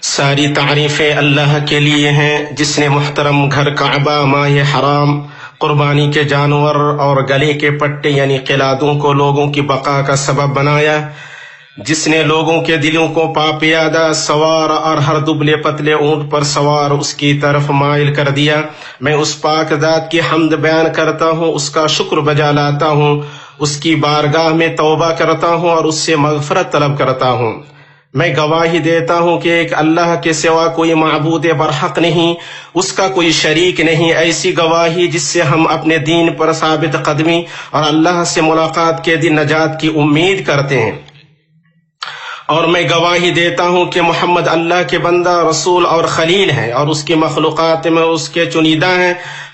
ساری تعریفیں اللہ کے لیے ہیں جس نے محترم گھر کعبہ ماہ حرام قربانی کے جانور اور گلے کے پٹے یعنی قلادوں کو لوگوں کی بقا کا سبب بنایا، جس نے لوگوں کے دلوں کو پاپیادہ سوار اور ہر دبلے پتلے اونٹ پر سوار اس کی طرف مائل کر دیا۔ میں اس پاک ذات کی حمد بیان کرتا ہوں، اس کا شکر بجا لاتا ہوں، اس کی بارگاہ میں توبہ کرتا ہوں اور اس سے مغفرت طلب کرتا ہوں۔ میں گواہی دیتا ہوں کہ ایک اللہ کے سوا کوئی معبود برحق نہیں، اس کا کوئی شریک نہیں، ایسی گواہی جس سے ہم اپنے دین پر ثابت قدمی اور اللہ سے ملاقات کے دن نجات کی امید کرتے ہیں۔ اور میں گواہی دیتا ہوں کہ محمد اللہ کے بندہ رسول اور خلیل ہیں اور اس کی مخلوقات میں اس کے چنیدہ ہیں۔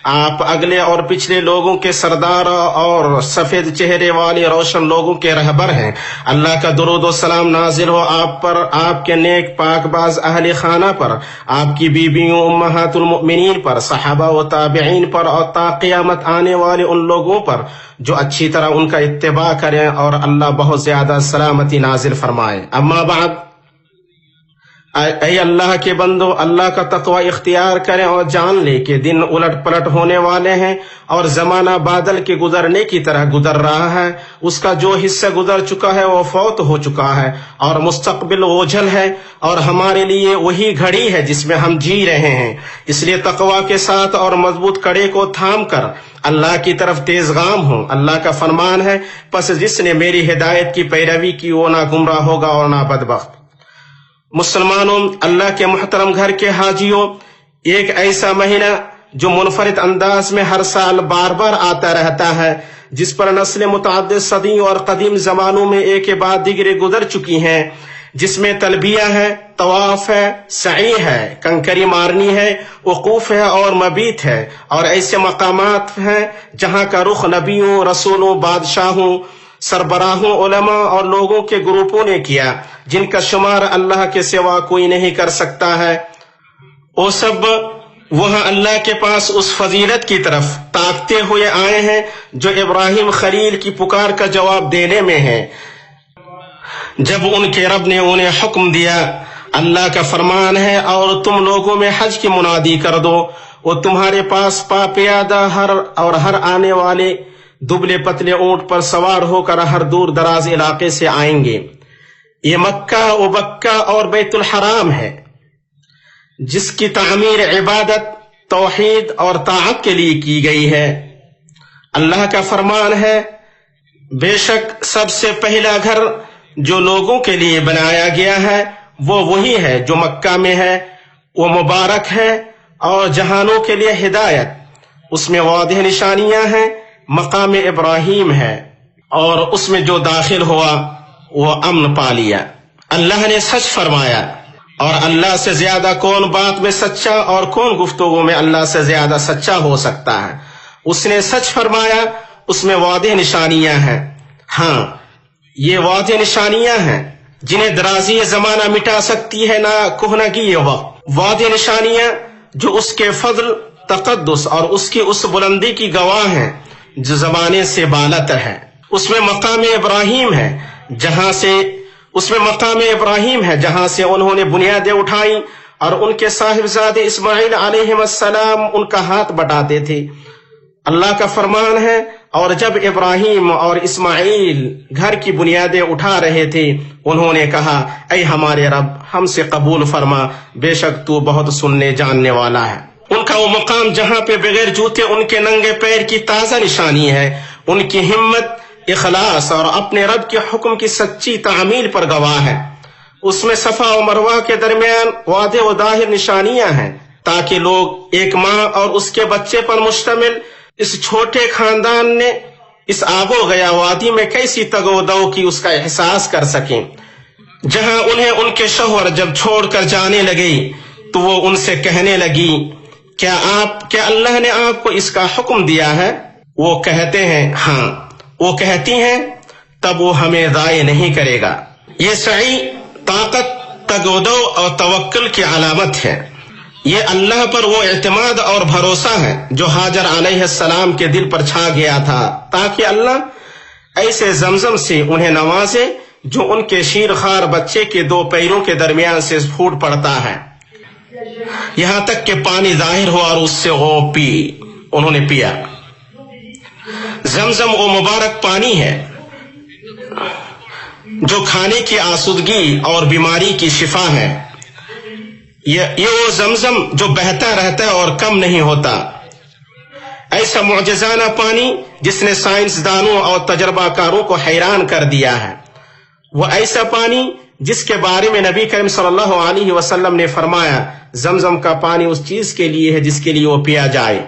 آپ اگلے اور پچھلے لوگوں کے سردار اور سفید چہرے والے روشن لوگوں کے رہبر ہیں۔ اللہ کا درود و سلام نازل ہو آپ پر، آپ کے نیک پاک باز اہل خانہ پر، آپ کی بیویوں امہات المؤمنین پر، صحابہ و تابعین پر اور تا قیامت آنے والے ان لوگوں پر جو اچھی طرح ان کا اتباع کریں اور اللہ بہت زیادہ سلامتی نازل فرمائے۔ اما بعد، اے اللہ کے بندو، اللہ کا تقوی اختیار کریں اور جان لے کہ دن الٹ پلٹ ہونے والے ہیں اور زمانہ بادل کے گزرنے کی طرح گزر رہا ہے۔ اس کا جو حصہ گزر چکا ہے وہ فوت ہو چکا ہے اور مستقبل اوجھل ہے، اور ہمارے لیے وہی گھڑی ہے جس میں ہم جی رہے ہیں۔ اس لیے تقوی کے ساتھ اور مضبوط کڑے کو تھام کر اللہ کی طرف تیز گام ہوں۔ اللہ کا فرمان ہے، پس جس نے میری ہدایت کی پیروی کی وہ نہ گمراہ ہوگا اور نہ بدبخت۔ مسلمانوں، اللہ کے محترم گھر کے حاجیوں، ایک ایسا مہینہ جو منفرد انداز میں ہر سال بار بار آتا رہتا ہے، جس پر نسل متعدد صدیوں اور قدیم زمانوں میں ایک کے بعد دیگرے گزر چکی ہیں، جس میں تلبیہ ہے، طواف ہے، سعی ہے، کنکری مارنی ہے، وقوف ہے اور مبیت ہے، اور ایسے مقامات ہیں جہاں کا رخ نبیوں، رسولوں، بادشاہوں، سربراہوں، علماء اور لوگوں کے گروپوں نے کیا، جن کا شمار اللہ کے سوا کوئی نہیں کر سکتا ہے۔ وہ سب وہاں اللہ کے پاس اس فضیلت کی طرف تاکتے ہوئے آئے ہیں جو ابراہیم خلیل کی پکار کا جواب دینے میں ہے، جب ان کے رب نے انہیں حکم دیا۔ اللہ کا فرمان ہے، اور تم لوگوں میں حج کی منادی کر دو، وہ تمہارے پاس پاپیادہ ہر آنے والے دبلے پتلے اونٹ پر سوار ہو کر ہر دور دراز علاقے سے آئیں گے۔ یہ مکہ و بکہ اور بیت الحرام ہے جس کی تعمیر عبادت، توحید اور طاعت کے لیے کی گئی ہے۔ اللہ کا فرمان ہے، بے شک سب سے پہلا گھر جو لوگوں کے لیے بنایا گیا ہے وہ وہی ہے جو مکہ میں ہے، وہ مبارک ہے اور جہانوں کے لیے ہدایت، اس میں واضح نشانیاں ہیں، مقام ابراہیم ہے، اور اس میں جو داخل ہوا وہ امن پا لیا۔ اللہ نے سچ فرمایا، اور اللہ سے زیادہ کون بات میں سچا اور کون گفتگو میں اللہ سے زیادہ سچا ہو سکتا ہے۔ اس نے سچ فرمایا، اس میں واضح نشانیاں ہیں۔ ہاں، یہ واضح نشانیاں ہیں جنہیں درازی زمانہ مٹا سکتی ہے، نہ کہنگی یہ وقت۔ واضح نشانیاں جو اس کے فضل، تقدس اور اس کی اس بلندی کی گواہ ہیں جو زمانے سے بالاتر ہے۔ اس میں مقام ابراہیم ہے جہاں سے انہوں نے بنیادیں اٹھائیں اور ان کے صاحبزادے اسماعیل علیہ السلام ان کا ہاتھ بٹاتے تھے۔ اللہ کا فرمان ہے، اور جب ابراہیم اور اسماعیل گھر کی بنیادیں اٹھا رہے تھے، انہوں نے کہا، اے ہمارے رب، ہم سے قبول فرما، بے شک تو بہت سننے جاننے والا ہے۔ ان کا وہ مقام جہاں پہ بغیر جوتے ان کے ننگے پیر کی تازہ نشانی ہے، ان کی ہمت، اخلاص اور اپنے رب کے حکم کی سچی تعمیل پر گواہ ہے۔ اس میں صفا و مروہ کے درمیان واضح و ظاہر نشانیاں ہیں، تاکہ لوگ ایک ماں اور اس کے بچے پر مشتمل اس چھوٹے خاندان نے اس آب و گیا وادی میں کیسی تگ و دو کی اس کا احساس کر سکیں۔ جہاں انہیں ان کے شوہر جب چھوڑ کر جانے لگے تو وہ ان سے کہنے لگی، کیا اللہ نے آپ کو اس کا حکم دیا ہے؟ وہ کہتے ہیں ہاں۔ وہ کہتی ہیں، تب وہ ہمیں ضائع نہیں کرے گا۔ یہ سعی، طاقت، تگودو اور توکل کی علامت ہے۔ یہ اللہ پر وہ اعتماد اور بھروسہ ہے جو ہاجر علیہ السلام کے دل پر چھا گیا تھا، تاکہ اللہ ایسے زمزم سے انہیں نوازے جو ان کے شیرخوار بچے کے دو پیروں کے درمیان سے پھوٹ پڑتا ہے، یہاں تک کہ پانی ظاہر ہوا اور اس سے وہ انہوں نے پیا۔ زمزم وہ مبارک پانی ہے جو کھانے کی آسودگی اور بیماری کی شفا ہے۔ یہ وہ زمزم جو بہتا رہتا ہے اور کم نہیں ہوتا، ایسا معجزانہ پانی جس نے سائنسدانوں اور تجربہ کاروں کو حیران کر دیا ہے، وہ ایسا پانی جس کے بارے میں نبی کریم صلی اللہ علیہ وسلم نے فرمایا زمزم کا پانی اس چیز کے لیے ہے جس کے لیے وہ پیا جائے۔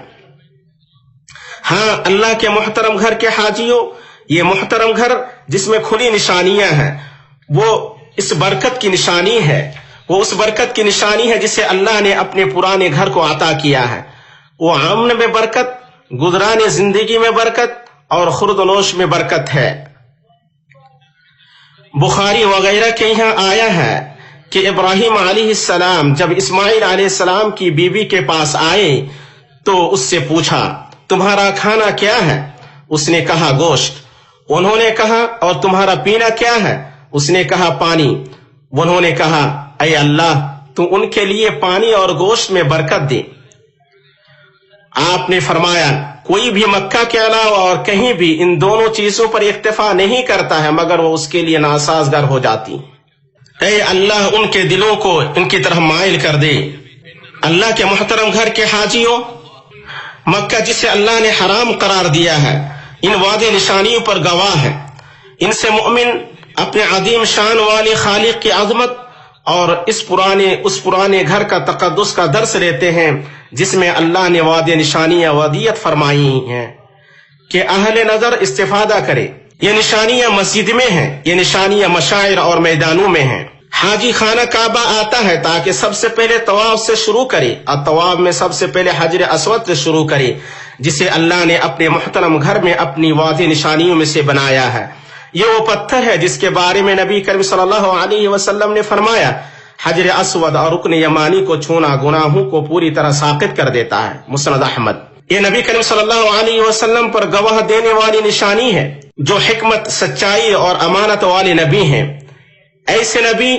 ہاں اللہ کے محترم گھر کے حاجیوں، یہ محترم گھر جس میں کھلی نشانیاں ہیں، وہ اس برکت کی نشانی ہے، وہ اس برکت کی نشانی ہے جسے اللہ نے اپنے پرانے گھر کو عطا کیا ہے۔ وہ امن میں برکت، گزران زندگی میں برکت اور خورد و نوش میں برکت ہے۔ بخاری وغیرہ کے یہاں آیا ہے کہ ابراہیم علیہ السلام جب اسماعیل علیہ السلام کی بیوی کے پاس آئے تو اس سے پوچھا تمہارا کھانا کیا ہے؟ اس نے کہا گوشت۔ انہوں نے کہا اور تمہارا پینا کیا ہے؟ اس نے کہا پانی۔ انہوں نے کہا اے اللہ تو ان کے لیے پانی اور گوشت میں برکت دے۔ آپ نے فرمایا کوئی بھی مکہ کے علاوہ اور کہیں بھی ان دونوں چیزوں پر اکتفا نہیں کرتا ہے مگر وہ اس کے لیے ناسازگار ہو جاتی۔ اے اللہ ان کے دلوں کو ان کی طرح مائل کر دے۔ اللہ کے محترم گھر کے حاجیوں، مکہ جسے اللہ نے حرام قرار دیا ہے ان واضح نشانیوں پر گواہ ہے۔ ان سے مومن اپنے عظیم شان والے خالق کی عظمت اور اس پرانے گھر کا تقدس کا درس لیتے ہیں جس میں اللہ نے واضح نشانیاں ودیت فرمائی ہیں کہ اہل نظر استفادہ کرے۔ یہ نشانیاں مسجد میں ہیں، یہ نشانیاں مشاعر اور میدانوں میں ہیں۔ حاجی خانہ کعبہ آتا ہے تاکہ سب سے پہلے طواف سے شروع کرے، اور طواف میں سب سے پہلے حجر اسود سے شروع کرے جسے اللہ نے اپنے محترم گھر میں اپنی واضح نشانیوں میں سے بنایا ہے۔ یہ وہ پتھر ہے جس کے بارے میں نبی کریم صلی اللہ علیہ وسلم نے فرمایا حجر اسود اور رکن یمانی کو چھونا گناہوں کو پوری طرح ساقط کر دیتا ہے۔ مسند احمد۔ یہ نبی کریم صلی اللہ علیہ وسلم پر گواہ دینے والی نشانی ہے جو حکمت، سچائی اور امانت والے نبی ہیں۔ ایسے نبی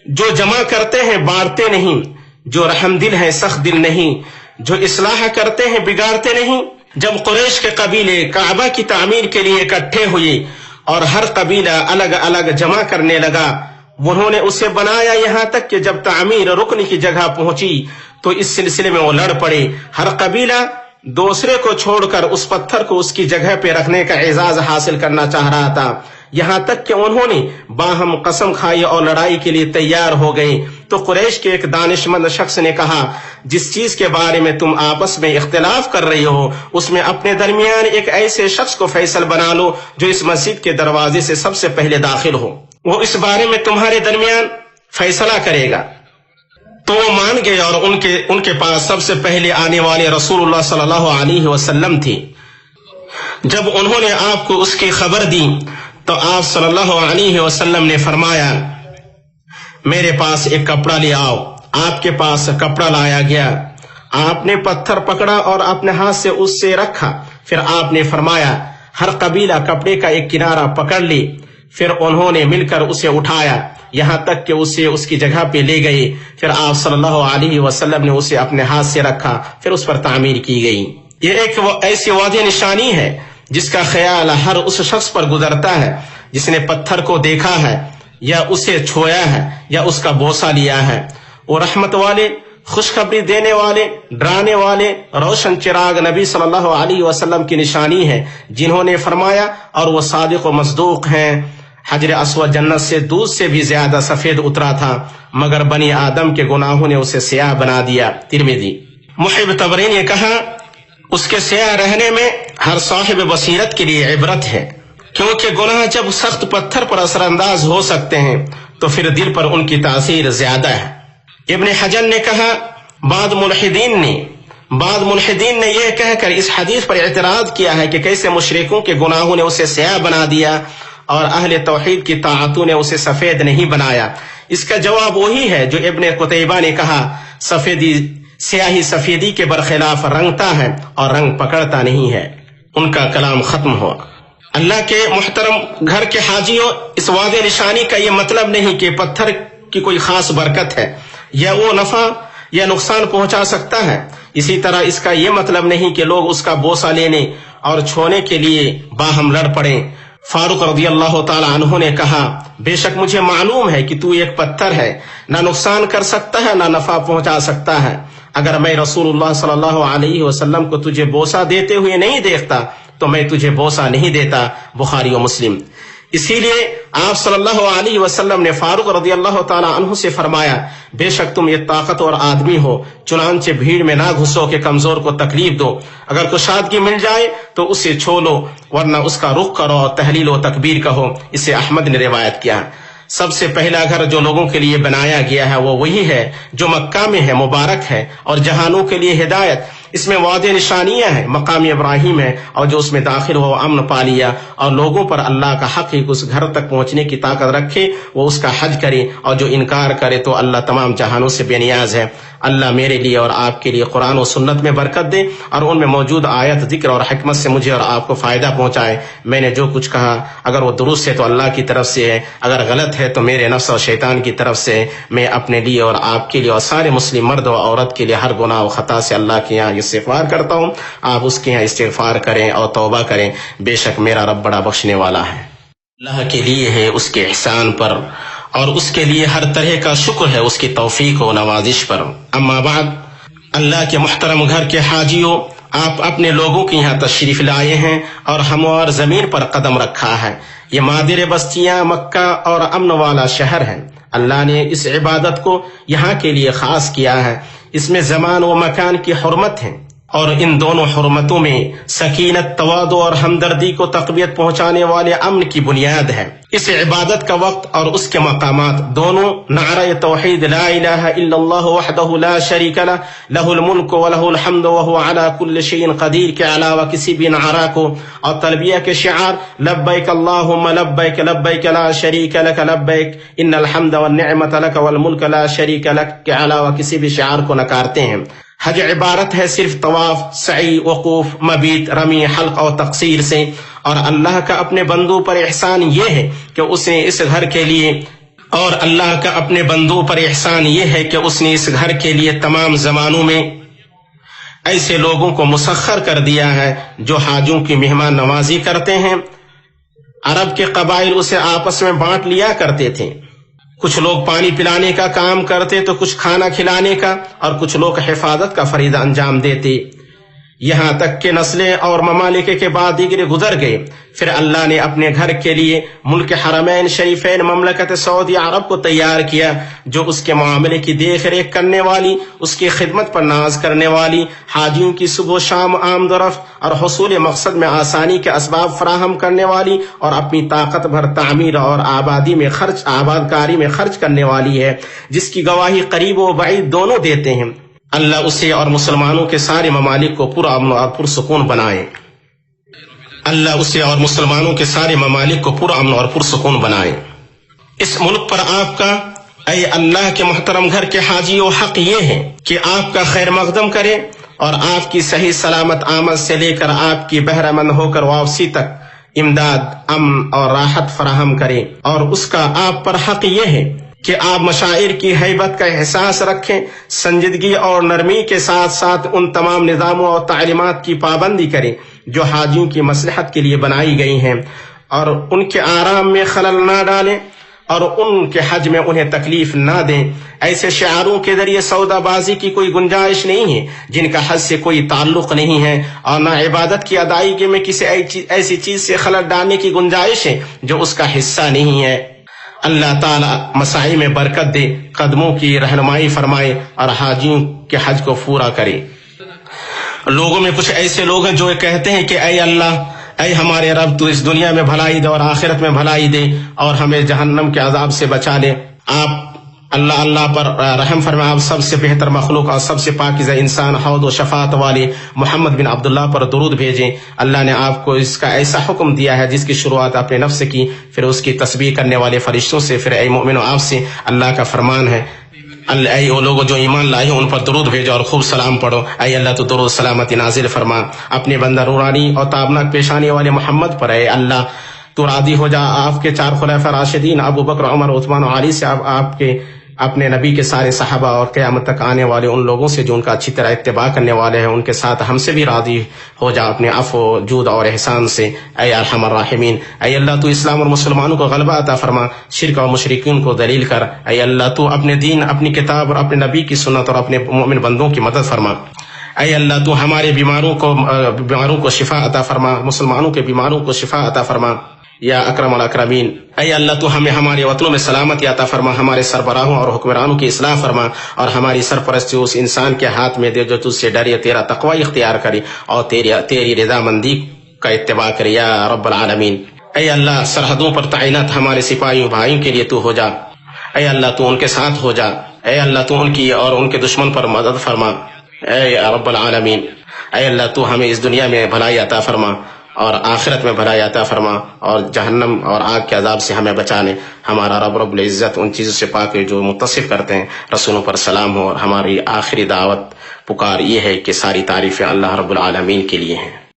جو جمع کرتے ہیں بانٹتے نہیں، جو رحم دل ہیں سخت دل نہیں، جو اصلاح کرتے ہیں بگاڑتے نہیں۔ جب قریش کے قبیلے کعبہ کی تعمیر کے لیے اکٹھے ہوئے اور ہر قبیلہ الگ الگ جمع کرنے لگا، انہوں نے اسے بنایا یہاں تک کہ جب تعمیر رکن کی جگہ پہنچی تو اس سلسلے میں وہ لڑ پڑے۔ ہر قبیلہ دوسرے کو چھوڑ کر اس پتھر کو اس کی جگہ پہ رکھنے کا اعزاز حاصل کرنا چاہ رہا تھا، یہاں تک کہ انہوں نے باہم قسم کھائی اور لڑائی کے لیے تیار ہو گئے۔ تو قریش کے ایک دانشمند شخص نے کہا جس چیز کے بارے میں تم آپس میں اختلاف کر رہے ہو اس میں اپنے درمیان ایک ایسے شخص کو فیصل بنا لو جو اس مسجد کے دروازے سے سب سے پہلے داخل ہو، وہ اس بارے میں تمہارے درمیان فیصلہ کرے گا۔ تو وہ مان گئے اور ان کے پاس سب سے پہلے آنے والے رسول اللہ صلی اللہ علیہ وسلم تھے۔ جب انہوں نے آپ کو اس کی خبر دی تو آپ صلی اللہ علیہ وسلم نے فرمایا میرے پاس ایک کپڑا لے آؤ۔ آپ کے پاس کپڑا لایا گیا، آپ نے پتھر پکڑا اور اپنے ہاتھ سے اس سے رکھا، پھر آپ نے فرمایا ہر قبیلہ کپڑے کا ایک کنارہ پکڑ لی، پھر انہوں نے مل کر اسے اٹھایا یہاں تک کہ اسے اس کی جگہ پہ لے گئے، پھر آپ صلی اللہ علیہ وسلم نے اسے اپنے ہاتھ سے رکھا، پھر اس پر تعمیر کی گئی۔ یہ ایک ایسی واضح نشانی ہے جس کا خیال ہر اس شخص پر گزرتا ہے جس نے پتھر کو دیکھا ہے یا اسے چھویا ہے یا اس کا بوسہ لیا ہے۔ وہ رحمت والے، خوشخبری دینے والے، ڈرانے والے روشن چراغ نبی صلی اللہ علیہ وسلم کی نشانی ہے جنہوں نے فرمایا اور وہ صادق و مصدوق ہیں حجر اسود جنت سے دودھ سے بھی زیادہ سفید اترا تھا مگر بنی آدم کے گناہوں نے اسے سیاہ بنا دیا۔ ترمذی۔ محب طبری نے کہا اس کے سیاہ رہنے میں ہر صاحب بصیرت کے لیے عبرت ہے، کیونکہ گناہ جب سخت پتھر پر اثر انداز ہو سکتے ہیں تو پھر دل پر ان کی تاثیر زیادہ ہے۔ ابن حجر نے کہا بعض ملحدین نے یہ کہہ کر اس حدیث پر اعتراض کیا ہے کہ کیسے مشرکوں کے گناہوں نے اسے سیاہ بنا دیا اور اہل توحید کی طاعتوں نے اسے سفید نہیں بنایا۔ اس کا جواب وہی ہے جو ابن قتیبہ نے کہا سیاہی سفیدی کے برخلاف رنگتا ہے اور رنگ پکڑتا نہیں ہے۔ ان کا کلام ختم ہوا۔ اللہ کے محترم گھر کے حاجیوں، اس وعدے نشانی کا یہ مطلب نہیں کہ پتھر کی کوئی خاص برکت ہے یا وہ نفع یا نقصان پہنچا سکتا ہے. اسی طرح اس کا یہ مطلب نہیں کہ لوگ اس کا بوسہ لینے اور چھونے کے لیے باہم لڑ پڑیں. فاروق رضی اللہ تعالی عنہ نے کہا، بے شک مجھے معلوم ہے کہ تو ایک پتھر ہے، نہ نقصان کر سکتا ہے نہ نفع پہنچا سکتا ہے. اگر میں رسول اللہ صلی اللہ علیہ وسلم کو تجھے بوسہ دیتے ہوئے نہیں دیکھتا تو میں تجھے بوسہ نہیں دیتا. بخاری و مسلم. اسی لیے آپ صلی اللہ علیہ وسلم نے فاروق رضی اللہ تعالی عنہ سے فرمایا، بے شک تم یہ طاقتور آدمی ہو، چنانچہ بھیڑ میں نہ گھسو کہ کمزور کو تکلیف دو. اگر کشادگی مل جائے تو اسے چھو لو، ورنہ اس کا رخ کرو اور تحلیل و تکبیر کہو. اسے احمد نے روایت کیا. سب سے پہلا گھر جو لوگوں کے لیے بنایا گیا ہے وہ وہی ہے جو مکہ میں ہے، مبارک ہے اور جہانوں کے لیے ہدایت. اس میں واضح نشانیاں ہیں. مقام ابراہیم ہے اور جو اس میں داخل ہو امن پا لیا اور لوگوں پر اللہ کا حق ہے کہ اس گھر تک پہنچنے کی طاقت رکھے، وہ اس کا حج کرے، اور جو انکار کرے تو اللہ تمام جہانوں سے بے نیاز ہے. اللہ میرے لیے اور آپ کے لیے قرآن و سنت میں برکت دے اور ان میں موجود آیت، ذکر اور حکمت سے مجھے اور آپ کو فائدہ پہنچائے. میں نے جو کچھ کہا اگر وہ درست ہے تو اللہ کی طرف سے ہے، اگر غلط ہے تو میرے نفس اور شیطان کی طرف سے ہے. میں اپنے لیے اور آپ کے لیے اور سارے مسلم مرد و عورت کے لیے ہر گناہ و خطا سے اللہ کے یہاں استغفار کرتا ہوں. آپ اس کے یہاں استغفار کریں اور توبہ کریں. بے شک میرا رب بڑا بخشنے والا ہے. اللہ کے لیے ہے اس کے احسان پر، اور اس کے لیے ہر طرح کا شکر ہے اس کی توفیق و نوازش پر. اما بعد، اللہ کے محترم گھر کے حاجیوں، آپ اپنے لوگوں کے یہاں تشریف لائے ہیں اور ہموار زمین پر قدم رکھا ہے. یہ مادر بستیاں مکہ اور امن والا شہر ہے. اللہ نے اس عبادت کو یہاں کے لیے خاص کیا ہے. اس میں زمان و مکان کی حرمت ہے اور ان دونوں حرمتوں میں سکینت، تواضع اور ہمدردی کو تقویت پہنچانے والے امن کی بنیاد ہے. اس عبادت کا وقت اور اس کے مقامات دونوں نعرہ توحید لا الہ الا اللہ وحدہ لا شریک لہ لہ الملک ولہ الحمد وہو علی کل شیء قدیر کے علاوہ کسی بھی نعرہ کو، اور تلبیہ کے شعار لبیک اللہم لبیک لبیک لا شریک لک لبیک ان الحمد والنعمت لک والملک لا شریک لک کے علاوہ کسی بھی شعار کو نکارتے ہیں. حج عبارت ہے صرف طواف، سعی، وقوف، مبیت، رمی، حلق اور تقصیر سے. اور اللہ کا اپنے بندوں پر احسان یہ ہے کہ اس نے اس گھر کے لیے اس نے اس گھر کے لیے تمام زمانوں میں ایسے لوگوں کو مسخر کر دیا ہے جو حاجوں کی مہمان نوازی کرتے ہیں. عرب کے قبائل اسے آپس میں بانٹ لیا کرتے تھے. کچھ لوگ پانی پلانے کا کام کرتے تو کچھ کھانا کھلانے کا، اور کچھ لوگ حفاظت کا فریضہ انجام دیتے. یہاں تک کہ نسلیں اور ممالک کے بعد دیگرے گزر گئے. پھر اللہ نے اپنے گھر کے لیے ملک حرمین شریفین مملکت سعودی عرب کو تیار کیا، جو اس کے معاملے کی دیکھ ریکھ کرنے والی، اس کی خدمت پر ناز کرنے والی، حاجیوں کی صبح و شام آمد و رفت اور حصول مقصد میں آسانی کے اسباب فراہم کرنے والی، اور اپنی طاقت بھر تعمیر اور آبادکاری میں خرچ کرنے والی ہے، جس کی گواہی قریب و بعید دونوں دیتے ہیں. اللہ اسے اور مسلمانوں کے سارے ممالک کو پرامن اور پرسکون بنائے. اس ملک پر آپ کا، اے اللہ کے محترم گھر کے حاجیوں، حق یہ ہے کہ آپ کا خیر مقدم کرے اور آپ کی صحیح سلامت آمد سے لے کر آپ کی بہرہ مند ہو کر واپسی تک امداد، امن اور راحت فراہم کرے. اور اس کا آپ پر حق یہ ہے کہ آپ مشاعر کی ہیبت کا احساس رکھیں، سنجیدگی اور نرمی کے ساتھ ساتھ ان تمام نظاموں اور تعلیمات کی پابندی کریں جو حاجیوں کی مصلحت کے لیے بنائی گئی ہیں، اور ان کے آرام میں خلل نہ ڈالیں اور ان کے حج میں انہیں تکلیف نہ دیں. ایسے شعاروں کے ذریعے سودا بازی کی کوئی گنجائش نہیں ہے جن کا حج سے کوئی تعلق نہیں ہے، اور نہ عبادت کی ادائیگی میں کسی ایسی چیز سے خلل ڈالنے کی گنجائش ہے جو اس کا حصہ نہیں ہے. اللہ تعالی مساعی میں برکت دے، قدموں کی رہنمائی فرمائے اور حاجیوں کے حج کو پورا کرے. لوگوں میں کچھ ایسے لوگ ہیں جو کہتے ہیں کہ اے اللہ، اے ہمارے رب، تو اس دنیا میں بھلائی دے اور آخرت میں بھلائی دے اور ہمیں جہنم کے عذاب سے بچا لے. آپ اللہ پر رحم فرمائے. آپ سب سے بہتر مخلوق اور سب سے پاکیزہ انسان حوض و شفاعت والے محمد بن عبداللہ پر درود بھیجیں. اللہ نے آپ کو اس کا ایسا حکم دیا ہے جس کی شروعات اپنے نفس سے کی، پھر اس کی تسبیح کرنے والے فرشتوں سے، پھر اے مومنو آپ سے. اللہ کا فرمان ہے، اے وہ لوگ جو ایمان لائے ان پر درود بھیجو اور خوب سلام پڑھو. اے اللہ تو درود سلامتی نازل فرما اپنے بندہ نورانی اور تابناک پیشانی والے محمد پر. اے اللہ تو راضی ہو جا آپ کے 4 خلفاء راشدین ابو بکر عمر عثمان و علی سے، آپ کے اپنے نبی کے سارے صحابہ اور قیامت تک آنے والے ان لوگوں سے جو ان کا اچھی طرح اتباع کرنے والے ہیں، ان کے ساتھ ہم سے بھی راضی ہو جا اپنے عفو جود اور احسان سے. اے ارحم الراحمین، اے اللہ تو اسلام اور مسلمانوں کو غلبہ عطا فرما، شرک اور مشرکین کو ذلیل کر. اے اللہ تو اپنے دین، اپنی کتاب اور اپنے نبی کی سنت اور اپنے مومن بندوں کی مدد فرما. اے اللہ تو ہمارے بیماروں کو شفا عطا فرما، مسلمانوں کے بیماروں کو شفا عطا فرما یا اکرم الاکرمین. اے اللہ تو ہمیں ہمارے وطنوں میں سلامتی عطا فرما، ہمارے سربراہوں اور حکمرانوں کی اصلاح فرما، اور ہماری سرپرستی اس انسان کے ہاتھ میں دے جو تجھ سے ڈرے، تیرا تقوی اختیار کرے اور تیری رضامندی کا اتباع کرے یا رب العالمین. اے اللہ سرحدوں پر تعینات ہمارے سپاہیوں بھائیوں کے لیے تو ہو جا. اے اللہ تو ان کے ساتھ ہو جا. اے اللہ تو ان کی اور ان کے دشمن پر مدد فرما اے رب العالمین. اے اللہ تو ہمیں اس دنیا میں بھلائی عطا فرما اور آخرت میں بھلائی عطا فرما، اور جہنم اور آگ کے عذاب سے ہمیں بچا لے. ہمارا رب العزت ان چیزوں سے پاک ہے جو متصف کرتے ہیں. رسولوں پر سلام ہو. اور ہماری آخری دعوت پکار یہ ہے کہ ساری تعریفیں اللہ رب العالمین کے لیے ہیں.